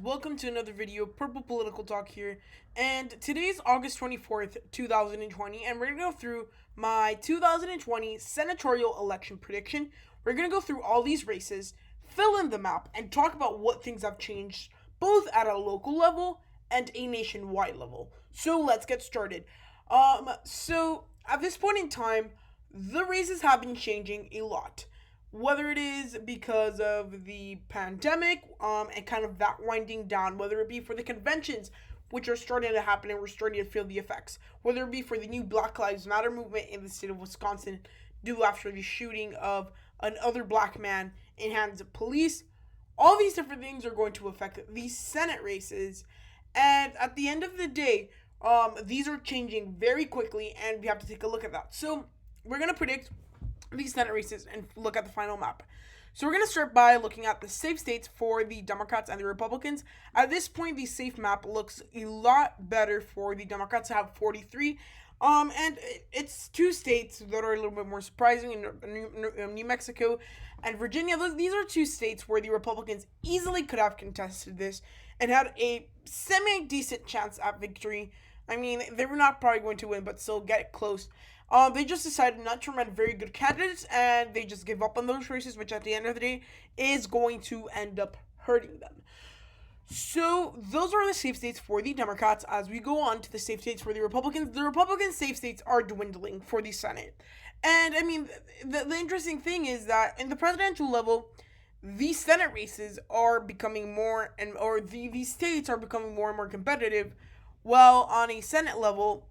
Welcome to another video of Purple Political Talk here, and today's August 24th, 2020, and we're going to go through my 2020 senatorial election prediction. We're going to go through all these races, fill in the map, and talk about what things have changed, both at a local level and a nationwide level. So let's get started. So at this point in time, the races have been changing a lot, whether it is because of the pandemic and kind of that winding down, whether it be for the conventions which are starting to happen and we're starting to feel the effects, whether it be for the new Black Lives Matter movement in the state of Wisconsin due after the shooting of another black man in hands of police. All these different things are going to affect these Senate races, and at the end of the day, these are changing very quickly, and we have to take a look at that. So we're going to predict these Senate races and look at the final map. So we're going to start by looking at the safe states for the Democrats and the Republicans. At this point, the safe map looks a lot better for the Democrats to have 43. And it's two states that are a little bit more surprising in New Mexico and Virginia. These are two states where the Republicans easily could have contested this and had a semi-decent chance at victory. I mean, they were not probably going to win, but still get it close. They just decided not to run very good candidates, and they just give up on those races, which at the end of the day is going to end up hurting them. So those are the safe states for the Democrats. As we go on to the safe states for the Republican safe states are dwindling for the Senate. And I mean, the interesting thing is that in the presidential level, these Senate races are becoming more, these states are becoming more and more competitive, while on a Senate level,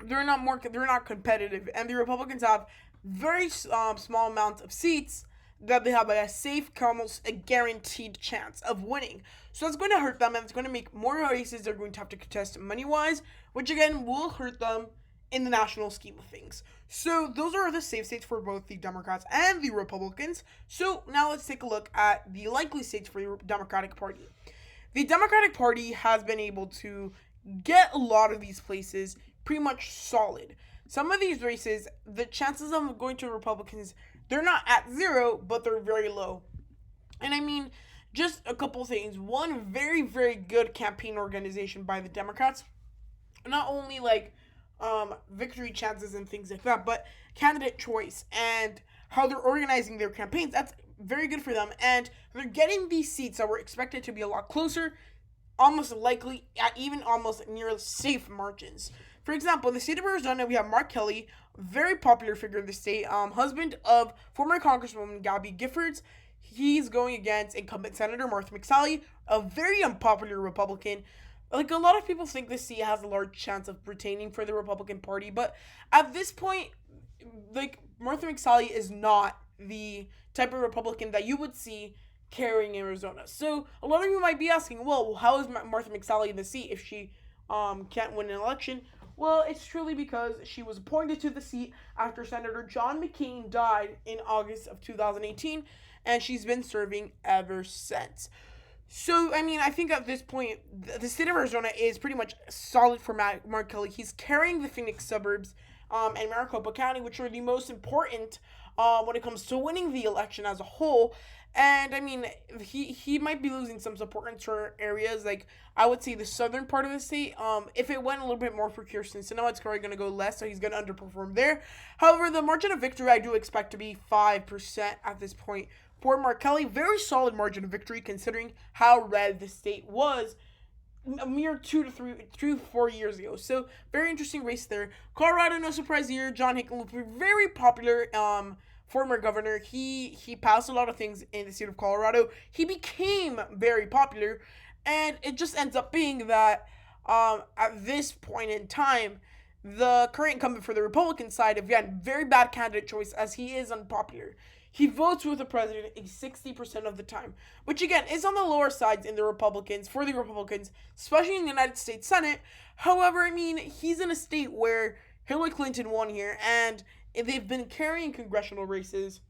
they're not competitive, and the Republicans have very small amounts of seats that they have a safe, almost a guaranteed chance of winning. So that's going to hurt them, and it's going to make more races they're going to have to contest money-wise, which again will hurt them in the national scheme of things. So those are the safe states for both the Democrats and the Republicans. So now let's take a look at the likely states for the Democratic Party. The Democratic Party has been able to get a lot of these places pretty much solid. Some of these races, the chances of going to Republicans, they're not at zero, but they're very low. And I mean, just a couple things. One, very, very good campaign organization by the Democrats. Not only victory chances and things like that, but candidate choice and how they're organizing their campaigns. That's very good for them. And they're getting these seats that were expected to be a lot closer, almost likely at even almost near safe margins. For example, in the state of Arizona, we have Mark Kelly, very popular figure in the state, husband of former Congresswoman Gabby Giffords. He's going against incumbent Senator Martha McSally, a very unpopular Republican. Like, a lot of people think this seat has a large chance of retaining for the Republican Party, but at this point, Martha McSally is not the type of Republican that you would see carrying Arizona. So a lot of you might be asking, well, how is Martha McSally in the seat if she can't win an election? Well, it's truly because she was appointed to the seat after Senator John McCain died in August of 2018, and she's been serving ever since. So, I mean, I think at this point, the state of Arizona is pretty much solid for Mark Kelly. He's carrying the Phoenix suburbs and Maricopa County, which are the most important when it comes to winning the election as a whole. And I mean, he might be losing some support in certain areas, like I would say the southern part of the state. If it went a little bit more for Kirsten, so now it's probably going to go less, so he's going to underperform there. However, the margin of victory I do expect to be 5% at this point for Mark Kelly. Very solid margin of victory considering how red the state was a mere 2 to 4 years ago. So very interesting race there. Colorado, no surprise here. John Hickenlooper, very popular former governor. He passed a lot of things in the state of Colorado. He became very popular, and it just ends up being that at this point in time, the current incumbent for the Republican side, again, very bad candidate choice as he is unpopular. He votes with the president 60% of the time, which again is on the lower sides for the Republicans, especially in the United States Senate. However, I mean, he's in a state where Hillary Clinton won here, and they've been carrying congressional races,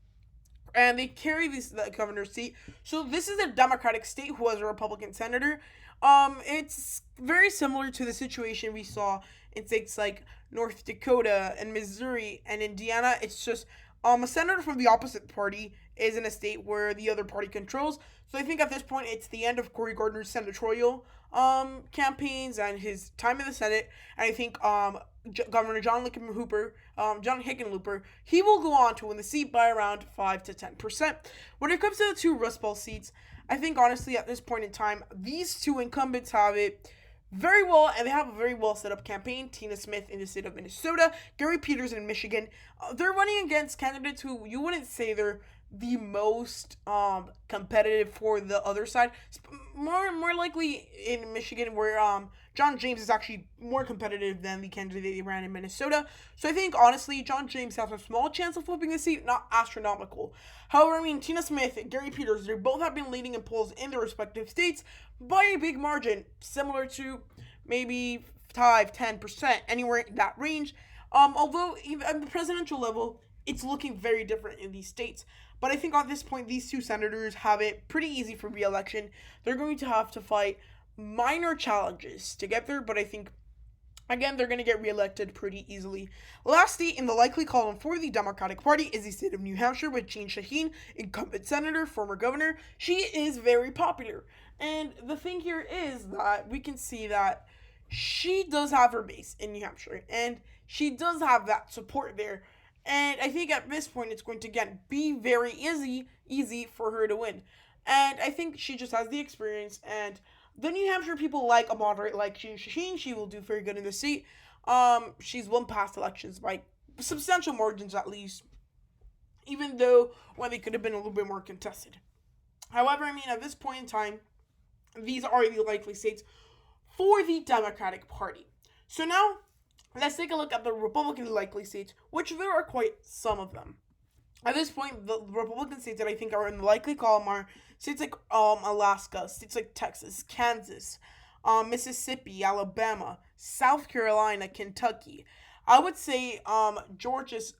and they carry the governor's seat. So this is a Democratic state who has a Republican senator. It's very similar to the situation we saw in states like North Dakota and Missouri and Indiana. It's just A senator from the opposite party is in a state where the other party controls. So I think at this point it's the end of Cory Gardner's senatorial campaigns and his time in the Senate. And I think Governor John Hickenlooper, he will go on to win the seat by around 5 to 10%. When it comes to the two Rust Belt seats, I think honestly at this point in time, these two incumbents have it very well, and they have a very well set up campaign. Tina Smith in the state of Minnesota, Gary Peters in Michigan. They're running against candidates who you wouldn't say they're the most competitive for the other side. More likely in Michigan, where John James is actually more competitive than the candidate they ran in Minnesota. So I think honestly, John James has a small chance of flipping the seat, not astronomical. However, I mean, Tina Smith and Gary Peters, they both have been leading in polls in their respective states by a big margin, similar to maybe 5-10%, anywhere in that range. Although even at the presidential level, it's looking very different in these states. But I think at this point, these two senators have it pretty easy for re-election. They're going to have to fight minor challenges to get there, but I think, again, they're going to get reelected pretty easily. Last state in the likely column for the Democratic Party is the state of New Hampshire with Jeanne Shaheen, incumbent senator, former governor. She is very popular. And the thing here is that we can see that she does have her base in New Hampshire, and she does have that support there. And I think at this point, it's going to, again, be very easy for her to win. And I think she just has the experience, and the New Hampshire people like a moderate like Jeanne Shaheen. She will do very good in the seat. She's won past elections by substantial margins at least, even though when they could have been a little bit more contested. However, I mean, at this point in time, these are the likely states for the Democratic Party. So now, let's take a look at the Republican likely states, which there are quite some of them. At this point, the Republican states that I think are in the likely column are states like Alaska, states like Texas, Kansas, Mississippi, Alabama, South Carolina, Kentucky. I would say Georgia's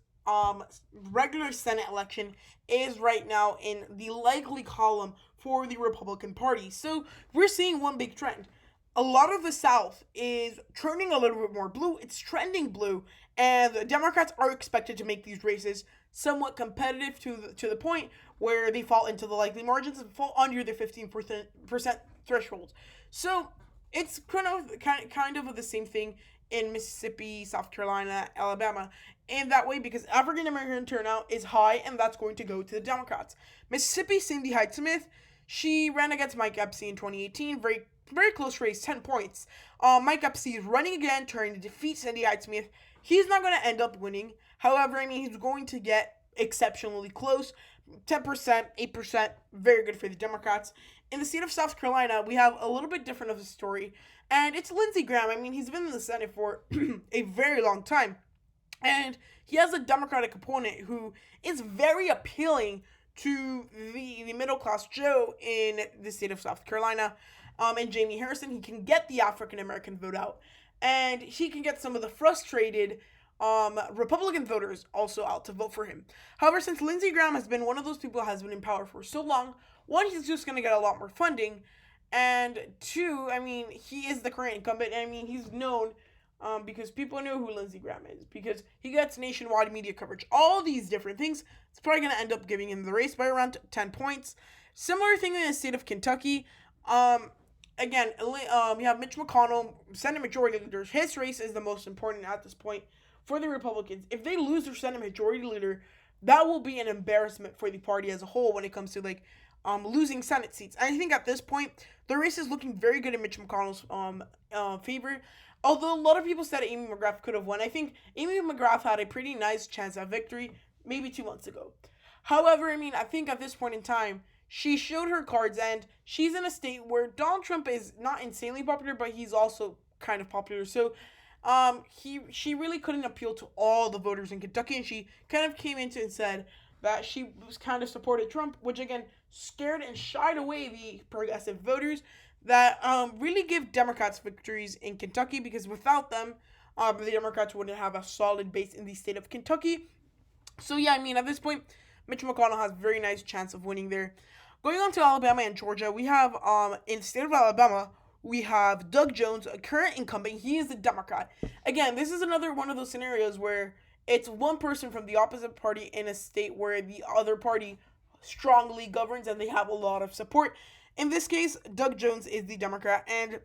regular Senate election is right now in the likely column for the Republican Party. So we're seeing one big trend. A lot of the South is turning a little bit more blue. It's trending blue, and the Democrats are expected to make these races somewhat competitive to the point where they fall into the likely margins and fall under the 15% threshold. So it's kind of the same thing in Mississippi, South Carolina, Alabama, in that way, because African American turnout is high, and that's going to go to the Democrats. Mississippi, Cindy Hyde-Smith, she ran against Mike Epstein in 2018, very close race, 10 points. Mike Epstein is running again, trying to defeat Cindy Hyde-Smith. He's not going to end up winning. However, I mean, he's going to get exceptionally close. 10%, 8%, very good for the Democrats. In the state of South Carolina, we have a little bit different of a story. And it's Lindsey Graham. I mean, he's been in the Senate for a very long time. And he has a Democratic opponent who is very appealing to the middle-class Joe in the state of South Carolina. And Jamie Harrison, he can get the African-American vote out. And he can get some of the frustrated Republican voters also out to vote for him. However, since Lindsey Graham has been one of those people that has been in power for so long, one, he's just going to get a lot more funding. And two, I mean, he is the current incumbent. And I mean, he's known because people know who Lindsey Graham is, because he gets nationwide media coverage. All these different things, it's probably going to end up giving him the race by around 10 points. Similar thing in the state of Kentucky. Again, we have Mitch McConnell, Senate Majority Leader. His race is the most important at this point for the Republicans. If they lose their Senate Majority Leader, that will be an embarrassment for the party as a whole when it comes to losing Senate seats. I think at this point, the race is looking very good in Mitch McConnell's favor. Although a lot of people said Amy McGrath could have won, I think Amy McGrath had a pretty nice chance at victory maybe 2 months ago. However, I mean, I think at this point in time, she showed her cards, and she's in a state where Donald Trump is not insanely popular, but he's also kind of popular. So, she really couldn't appeal to all the voters in Kentucky, and she kind of came into and said that she was kind of supported Trump, which again scared and shied away the progressive voters that really give Democrats victories in Kentucky, because without them, the Democrats wouldn't have a solid base in the state of Kentucky. So yeah, I mean, at this point, Mitch McConnell has a very nice chance of winning there. Going on to Alabama and Georgia, we have, in the state of Alabama, we have Doug Jones, a current incumbent. He is a Democrat. Again, this is another one of those scenarios where it's one person from the opposite party in a state where the other party strongly governs and they have a lot of support. In this case, Doug Jones is the Democrat, and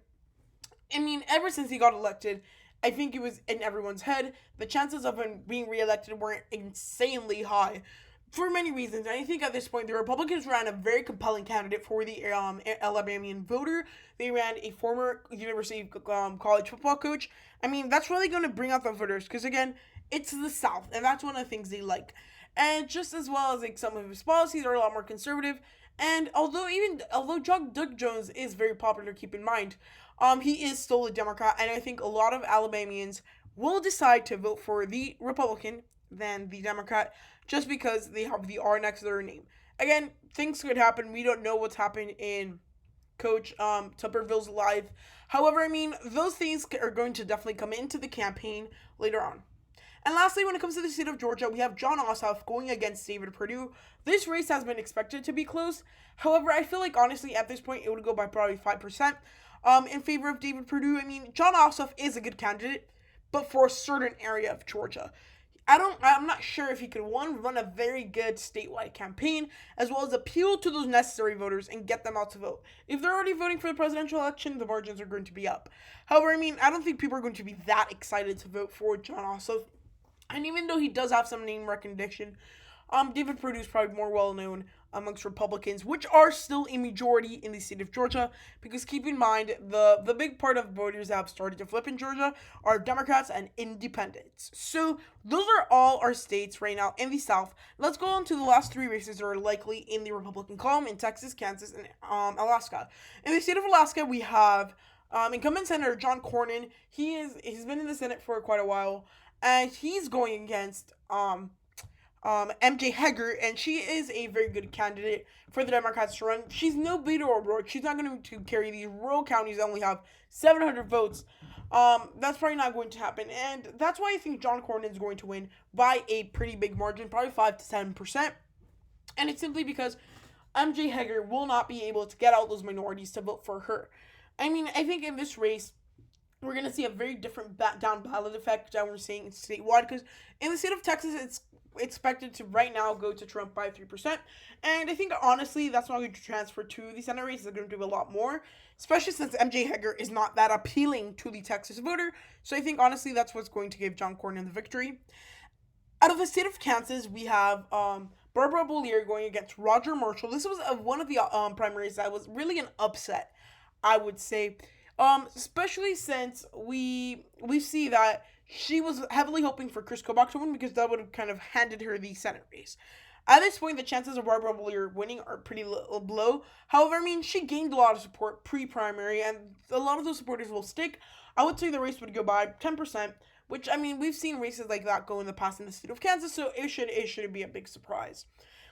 I mean, ever since he got elected, I think it was in everyone's head. The chances of him being reelected weren't insanely high for many reasons. And I think at this point, the Republicans ran a very compelling candidate for the Alabamian voter. They ran a former University college football coach. I mean, that's really going to bring out the voters because, again, it's the South, and that's one of the things they like. And just as well as like some of his policies are a lot more conservative. And although Doug Jones is very popular, keep in mind, he is still a Democrat, and I think a lot of Alabamians will decide to vote for the Republican than the Democrat just because they have the R next to their name. Again, things could happen. We don't know what's happened in Coach Tuberville's life. However, I mean, those things are going to definitely come into the campaign later on. And lastly, when it comes to the state of Georgia, we have Jon Ossoff going against David Perdue. This race has been expected to be close. However, I feel like, honestly, at this point, it would go by probably 5% in favor of David Perdue. I mean, Jon Ossoff is a good candidate, but for a certain area of Georgia. I'm not sure if he could, one, run a very good statewide campaign, as well as appeal to those necessary voters and get them out to vote. If they're already voting for the presidential election, the margins are going to be up. However, I mean, I don't think people are going to be that excited to vote for Jon Ossoff. And even though he does have some name recognition, David Perdue is probably more well-known amongst Republicans, which are still a majority in the state of Georgia, because keep in mind, the big part of voters that have started to flip in Georgia are Democrats and independents. So those are all our states right now in the South. Let's go on to the last three races that are likely in the Republican column in Texas, Kansas, and Alaska. In the state of Alaska, we have incumbent Senator John Cornyn. He's been in the Senate for quite a while, and he's going against MJ Heger, and she is a very good candidate for the Democrats to run. She's no Beto O'Rourke. She's not going to carry these rural counties that only have 700 votes. That's probably not going to happen, and that's why I think John Cornyn is going to win by a pretty big margin, probably 5 to 7%. And it's simply because MJ Heger will not be able to get out those minorities to vote for her. I mean, I think in this race, we're going to see a very different down ballot effect that we're seeing statewide, because in the state of Texas, it's expected to right now go to Trump by 3%, and I think honestly that's not going to transfer to the Senate race. They're going to do a lot more, especially since MJ Heger is not that appealing to the Texas voter. So I think honestly that's what's going to give John Cornyn the victory. Out of the state of Kansas, we have Barbara Bollier going against Roger Marshall. This was one of the primaries that was really an upset, I would say, especially since we see that she was heavily hoping for Chris Kobach to win, because that would have kind of handed her the Senate race. At this point, the chances of Barbara Bollier winning are pretty low. However, I mean, she gained a lot of support pre-primary, and a lot of those supporters will stick. I would say the race would go by 10%, which, I mean, we've seen races like that go in the past in the state of Kansas, so it shouldn't be a big surprise.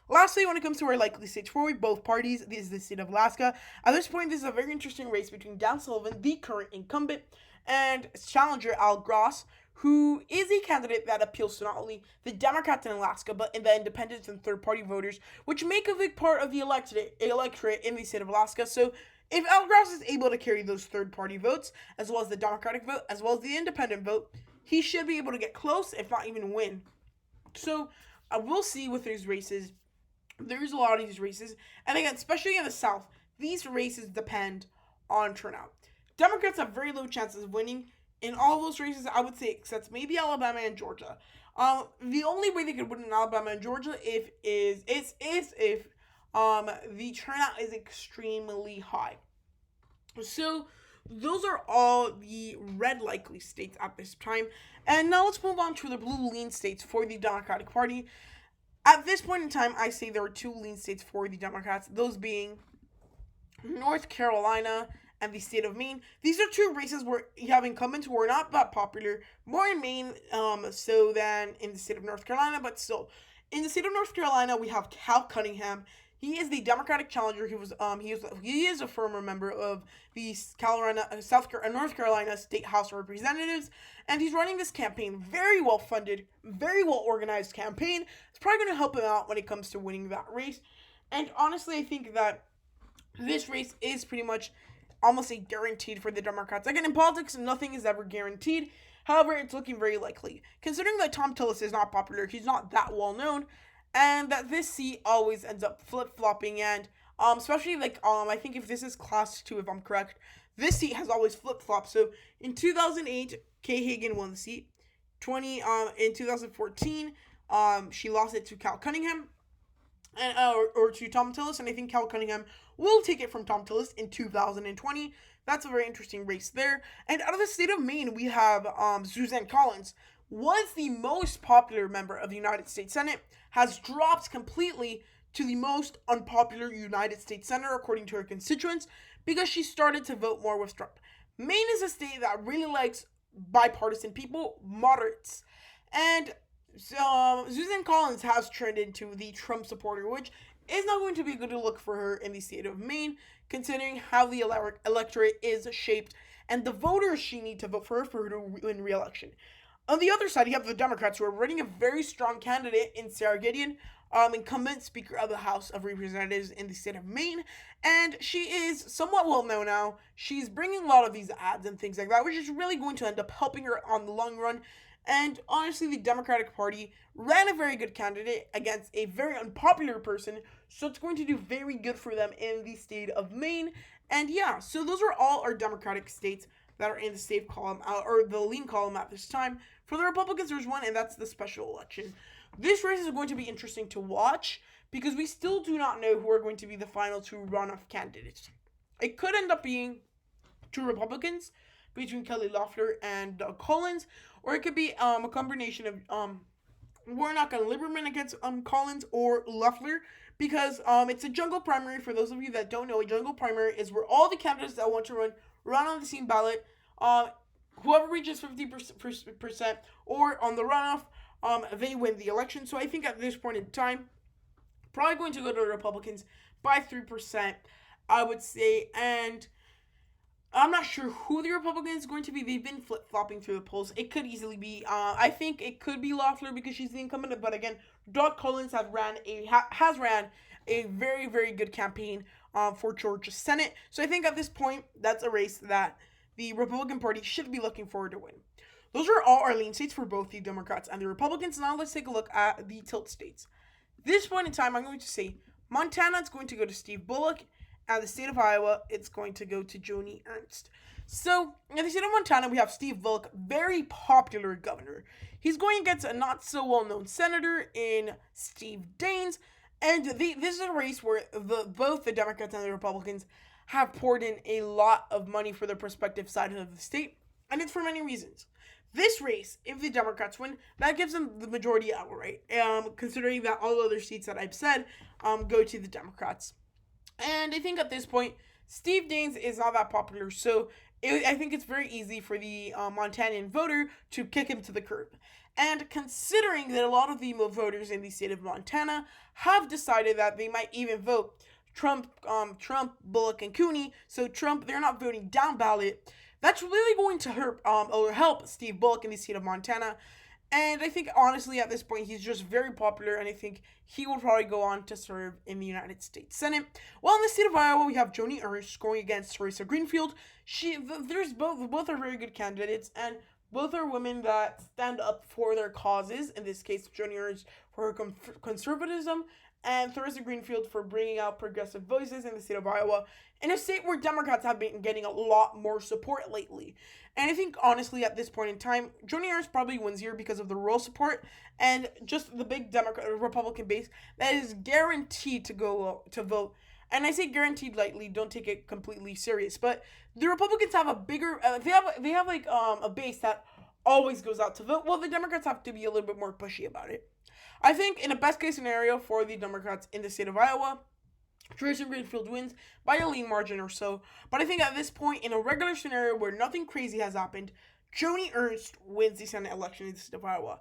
Lastly, when it comes to our likely states for both parties, this is the state of Alaska. At this point, this is a very interesting race between Dan Sullivan, the current incumbent, and challenger Al Gross, who is a candidate that appeals to not only the Democrats in Alaska, but in the independents and third-party voters, which make a big part of the electorate in the state of Alaska. So if Al Gross is able to carry those third-party votes, as well as the Democratic vote, as well as the independent vote, he should be able to get close, if not even win. So we'll see with these races. There's a lot of these races, and again, especially in the South, these races depend on turnout. Democrats have very low chances of winning in all those races, I would say, except maybe Alabama and Georgia. The only way they could win in Alabama and Georgia if the turnout is extremely high. So those are all the red likely states at this time. And now let's move on to the blue lean states for the Democratic Party. At this point in time, I say there are two lean states for the Democrats, those being North Carolina and the state of Maine. These are two races where you have incumbents who are not that popular, more in Maine so than in the state of North Carolina, but still. In the state of North Carolina, we have Cal Cunningham. He is the Democratic challenger. He is a former member of the North Carolina State House of Representatives, and he's running this campaign, very well funded, very well organized campaign. It's probably going to help him out when it comes to winning that race. And honestly, I think that this race is pretty much almost a guaranteed for the Democrats. Again, in politics, nothing is ever guaranteed. However, it's looking very likely, considering that Tom Tillis is not popular, he's not that well known, and that this seat always ends up flip-flopping, and especially I think if this is class 2, if I'm correct, this seat has always flip-flopped. So in 2008, Kay Hagan won the seat. In 2014, she lost it to Cal Cunningham, and or to Tom Tillis, and I think Cal Cunningham will take it from Tom Tillis in 2020. That's a very interesting race there. And out of the state of Maine, we have Suzanne Collins, was the most popular member of the United States Senate, has dropped completely to the most unpopular United States Senator according to her constituents because she started to vote more with Trump. Maine is a state that really likes bipartisan people, moderates. And Suzanne Collins has turned into the Trump supporter, which is not going to be a good look for her in the state of Maine, considering how the electorate is shaped and the voters she needs to vote for her to win re-election. On the other side, you have the Democrats, who are running a very strong candidate in Sarah Gideon, incumbent Speaker of the House of Representatives in the state of Maine, and she is somewhat well known now. She's bringing a lot of these ads and things like that, which is really going to end up helping her on the long run. And honestly, the Democratic Party ran a very good candidate against a very unpopular person, so it's going to do very good for them in the state of Maine. And yeah, so those are all our Democratic states that are in the safe column, or the lean column at this time. For the Republicans, there's one, and that's the special election. This race is going to be interesting to watch because we still do not know who are going to be the final two runoff candidates. It could end up being two Republicans between Kelly Loeffler and Doug Collins, or it could be a combination of Warnock and Gillibrand against Collins or Loeffler, because it's a jungle primary. For those of you that don't know, a jungle primary is where all the candidates that want to run on the same ballot, whoever reaches 50% or on the runoff, they win the election. So I think at this point in time, probably going to go to the Republicans by 3%, I would say. And I'm not sure who the Republican is going to be. They've been flip-flopping through the polls. It could easily be, I think it could be Loeffler because she's the incumbent. But again, Doug Collins has ran a very, very good campaign for Georgia Senate. So I think at this point, that's a race that the Republican Party should be looking forward to win. Those are all our lean states for both the Democrats and the Republicans. Now let's take a look at the tilt states. This point in time, I'm going to say Montana is going to go to Steve Bullock, and the state of Iowa, it's going to go to Joni Ernst. So, in the state of Montana, we have Steve Bullock, very popular governor. He's going against a not-so-well-known senator in Steve Daines, and this is a race where both the Democrats and the Republicans have poured in a lot of money for their prospective side of the state, and it's for many reasons. This race, if the Democrats win, that gives them the majority outright, considering that all other seats that I've said go to the Democrats. And I think at this point, Steve Daines is not that popular, so I think it's very easy for the Montanan voter to kick him to the curb. And considering that a lot of the voters in the state of Montana have decided that they might even vote Trump, Bullock, and Cooney, so Trump, they're not voting down ballot, that's really going to help Steve Bullock in the state of Montana. And I think, honestly, at this point, he's just very popular, and I think he will probably go on to serve in the United States Senate. Well, in the state of Iowa, we have Joni Ernst going against Teresa Greenfield. Both are very good candidates, and both are women that stand up for their causes. In this case, Joni Ernst for her conservatism, and Teresa Greenfield for bringing out progressive voices in the state of Iowa, in a state where Democrats have been getting a lot more support lately. And I think, honestly, at this point in time, Joni Ernst probably wins here because of the rural support and just the big Republican base that is guaranteed to go to vote. And I say guaranteed lightly, don't take it completely serious. But the Republicans have a bigger, they have a base that always goes out to vote. Well, the Democrats have to be a little bit more pushy about it. I think in a best case scenario for the Democrats in the state of Iowa, Teresa Greenfield wins by a lean margin or so. But I think at this point, in a regular scenario where nothing crazy has happened, Joni Ernst wins the Senate election in the state of Iowa.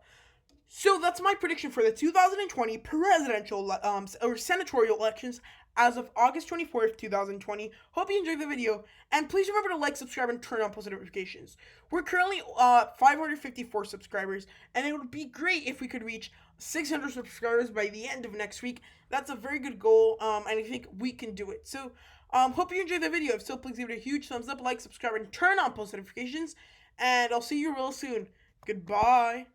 So that's my prediction for the 2020 presidential or senatorial elections as of August 24th, 2020. Hope you enjoyed the video, and please remember to like, subscribe, and turn on post notifications. We're currently 554 subscribers, and it would be great if we could reach 600 subscribers by the end of next week. That's a very good goal, and I think we can do it. So, hope you enjoyed the video. If so, please give it a huge thumbs up, like, subscribe, and turn on post notifications, and I'll see you real soon. Goodbye.